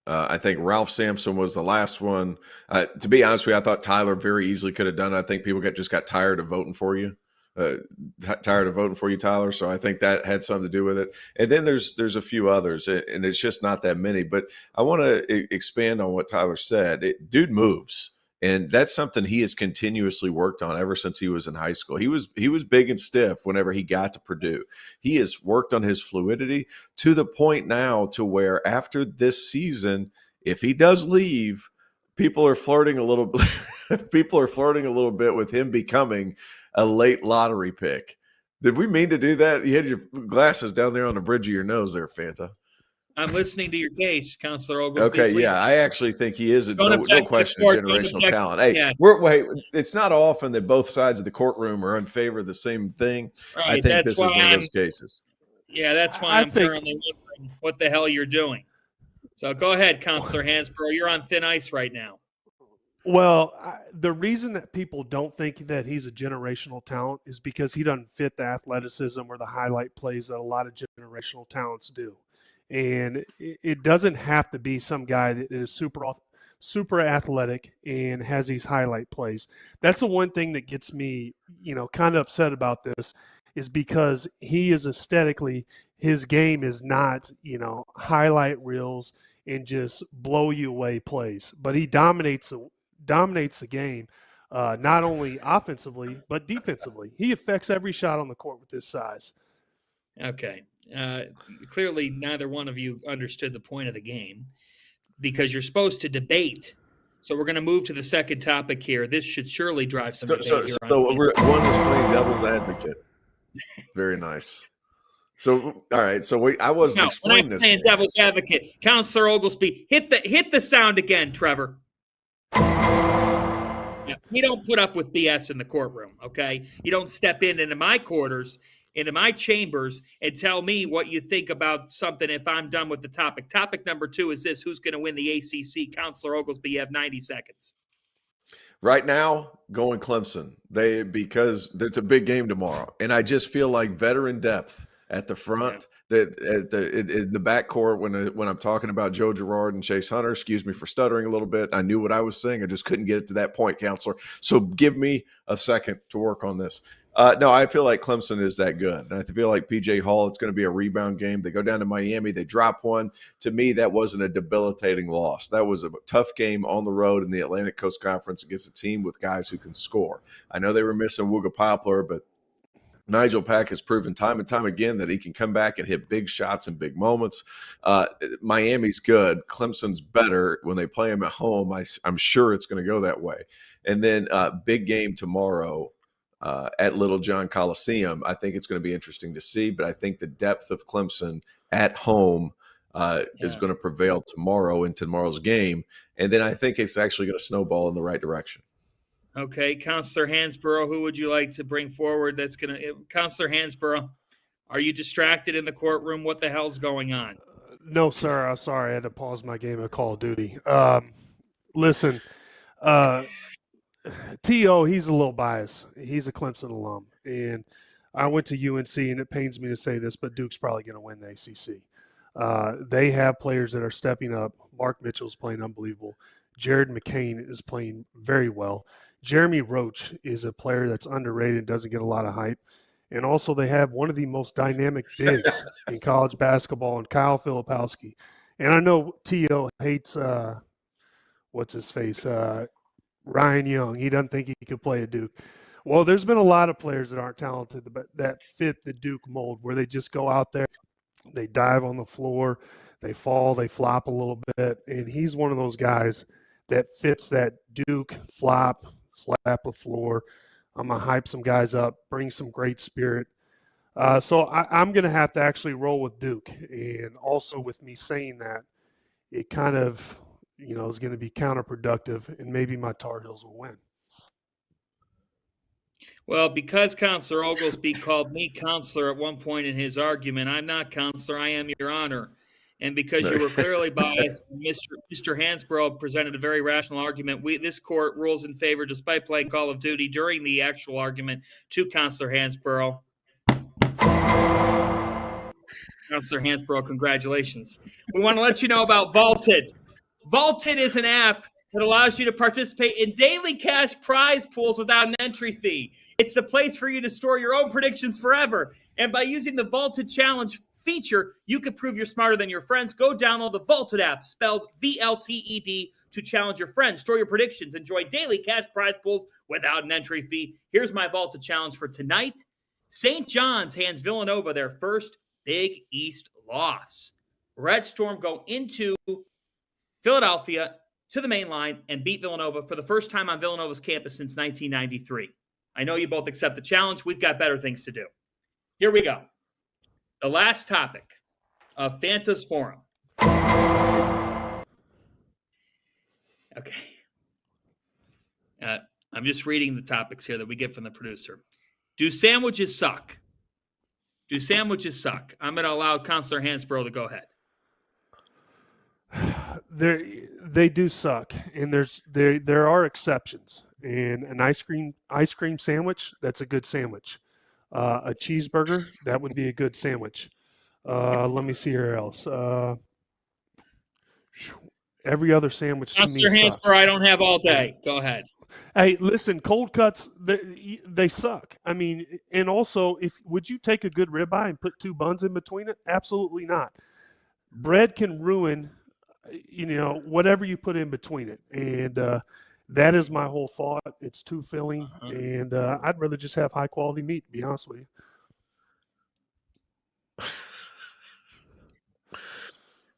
I think Ralph Sampson was the last one. To be honest with you, I thought Tyler very easily could have done it. I think people just got tired of voting for you. Tyler. So I think that had something to do with it. And then there's a few others, and it's just not that many. But I want to expand on what Tyler said. Dude moves. And that's something he has continuously worked on ever since he was in high school. He was big and stiff whenever he got to Purdue. He has worked on his fluidity to the point now to where after this season, if he does leave, people are flirting a little bit with him becoming a late lottery pick. Did we mean to do that? You had your glasses down there on the bridge of your nose there, Fanta. I'm listening to your case, Counselor Oglesby. Okay, please. I actually think he is no question a generational talent. Hey, yeah. It's not often that both sides of the courtroom are in favor of the same thing. Right, I think this is one of those cases. Yeah, that's why I'm currently wondering what the hell you're doing. So go ahead, Counselor Hansbrough. You're on thin ice right now. Well, the reason that people don't think that he's a generational talent is because he doesn't fit the athleticism or the highlight plays that a lot of generational talents do. And it doesn't have to be some guy that is super athletic and has these highlight plays. That's the one thing that gets me, kind of upset about this, is because he is aesthetically, his game is not, highlight reels and just blow you away plays. But he dominates the game, not only offensively but defensively. He affects every shot on the court with his size. Okay. Clearly, neither one of you understood the point of the game because you're supposed to debate. So we're going to move to the second topic here. This should surely drive some debate here. So one was playing devil's advocate. Very nice. So all right. So I wasn't explaining this. Playing devil's advocate, Counselor Oglesby, hit the sound again, Trevor. Yeah, you don't put up with BS in the courtroom. Okay, you don't step into my quarters, into my chambers, and tell me what you think about something if I'm done with the topic. Topic number 2 is this: who's going to win the ACC? Counselor Oglesby, you have 90 seconds. Right now, going Clemson. Because it's a big game tomorrow, and I just feel like veteran depth at the front, in the backcourt. When I'm talking about Joe Girard and Chase Hunter, excuse me for stuttering a little bit. I knew what I was saying. I just couldn't get it to that point, Counselor. So give me a second to work on this. No, I feel like Clemson is that good. And I feel like P.J. Hall, it's going to be a rebound game. They go down to Miami. They drop one. To me, that wasn't a debilitating loss. That was a tough game on the road in the Atlantic Coast Conference against a team with guys who can score. I know they were missing Wooga Poplar, but Nigel Pack has proven time and time again that he can come back and hit big shots in big moments. Miami's good. Clemson's better when they play him at home. I'm sure it's going to go that way. And then big game tomorrow at Little John Coliseum. I think it's going to be interesting to see, but I think the depth of Clemson at home is going to prevail tomorrow in tomorrow's game. And then I think it's actually going to snowball in the right direction. Okay, Counselor Hansbrough, who would you like to bring forward? Counselor Hansbrough, are you distracted in the courtroom? What the hell's going on? No, sir. I'm sorry. I had to pause my game of Call of Duty. Listen, T.O., he's a little biased. He's a Clemson alum. And I went to UNC, and it pains me to say this, but Duke's probably going to win the ACC. They have players that are stepping up. Mark Mitchell's playing unbelievable. Jared McCain is playing very well. Jeremy Roach is a player that's underrated and doesn't get a lot of hype. And also they have one of the most dynamic bigs in college basketball, and Kyle Filipowski. And I know T.O. hates Ryan Young. He doesn't think he could play at Duke. Well, there's been a lot of players that aren't talented but that fit the Duke mold, where they just go out there, they dive on the floor, they fall, they flop a little bit. And he's one of those guys that fits that Duke flap the floor. I'm going to hype some guys up, bring some great spirit. So I'm going to have to actually roll with Duke. And also with me saying that, it kind of, is going to be counterproductive, and maybe my Tar Heels will win. Well, because Counselor Oglesby called me counselor at one point in his argument, I'm not counselor, I am your honor. And because you were clearly biased, Mr. Hansbrough presented a very rational argument. This court rules in favor, despite playing Call of Duty during the actual argument, to Counselor Hansbrough. Counselor Hansbrough, congratulations. We want to let you know about Vaulted. Vaulted is an app that allows you to participate in daily cash prize pools without an entry fee. It's the place for you to store your own predictions forever. And by using the Vaulted Challenge feature, you can prove you're smarter than your friends. Go download the Vaulted app, spelled VLTED, to challenge your friends. Store your predictions. Enjoy daily cash prize pools without an entry fee. Here's my Vaulted challenge for tonight. St. John's hands Villanova their first Big East loss. Red Storm go into Philadelphia to the main line and beat Villanova for the first time on Villanova's campus since 1993. I know you both accept the challenge. We've got better things to do. Here we go. The last topic of Fanta's Forum. Okay. I'm just reading the topics here that we get from the producer. Do sandwiches suck? Do sandwiches suck? I'm going to allow Counselor Hansbrough to go ahead. They do suck, and there are exceptions. And an ice cream sandwich, that's a good sandwich. A cheeseburger, that would be a good sandwich. Let me see here else. Every other sandwich to me Counselor sucks. Hansbrough, I don't have all day. Go ahead. Hey, listen, cold cuts, they suck. I mean, and also, would you take a good ribeye and put two buns in between it? Absolutely not. Bread can ruin, whatever you put in between it. And that is my whole thought. It's too filling, and I'd rather just have high-quality meat, to be honest with you.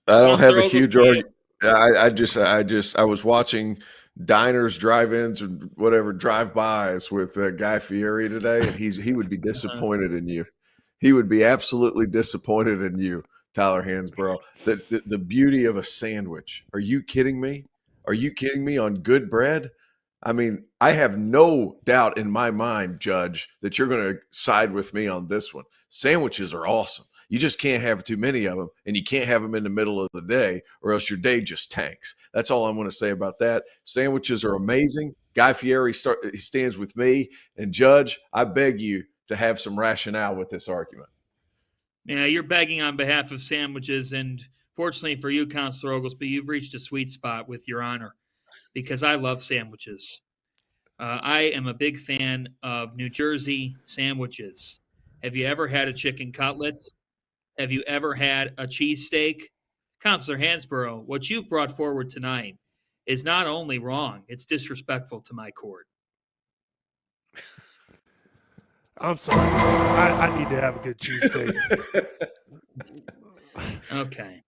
I don't have a huge argument. I was watching diners, drive-ins, and whatever drive-bys with Guy Fieri today, and he would be disappointed in you. He would be absolutely disappointed in you, Tyler Hansbrough. The beauty of a sandwich. Are you kidding me? Are you kidding me on good bread? I mean, I have no doubt in my mind, Judge, that you're going to side with me on this one. Sandwiches are awesome. You just can't have too many of them, and you can't have them in the middle of the day, or else your day just tanks. That's all I'm going to say about that. Sandwiches are amazing. Guy Fieri he stands with me, and Judge, I beg you to have some rationale with this argument. Yeah, you're begging on behalf of sandwiches, and fortunately for you, Counselor Oglesby, you've reached a sweet spot with your honor, because I love sandwiches. I am a big fan of New Jersey sandwiches. Have you ever had a chicken cutlet? Have you ever had a cheesesteak? Counselor Hansbrough, what you've brought forward tonight is not only wrong, it's disrespectful to my court. I'm sorry. I need to have a good cheesesteak. Okay.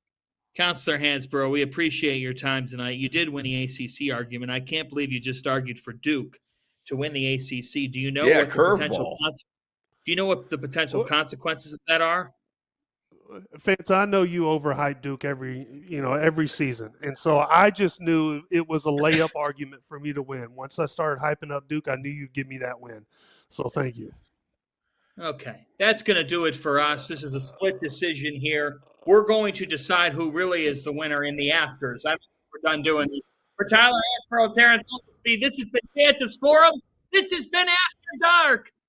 Counselor Hansbrough, we appreciate your time tonight. You did win the ACC argument. I can't believe you just argued for Duke to win the ACC. Do you know what the potential consequences of that are? Fans, I know you overhype Duke every season. And so I just knew it was a layup argument for me to win. Once I started hyping up Duke, I knew you'd give me that win. So thank you. Okay. That's going to do it for us. This is a split decision here. We're going to decide who really is the winner in the afters. We're done doing this. For Tyler Hansbrough, Terrence Oglesby, this has been Fanta's Forum. This has been After Dark.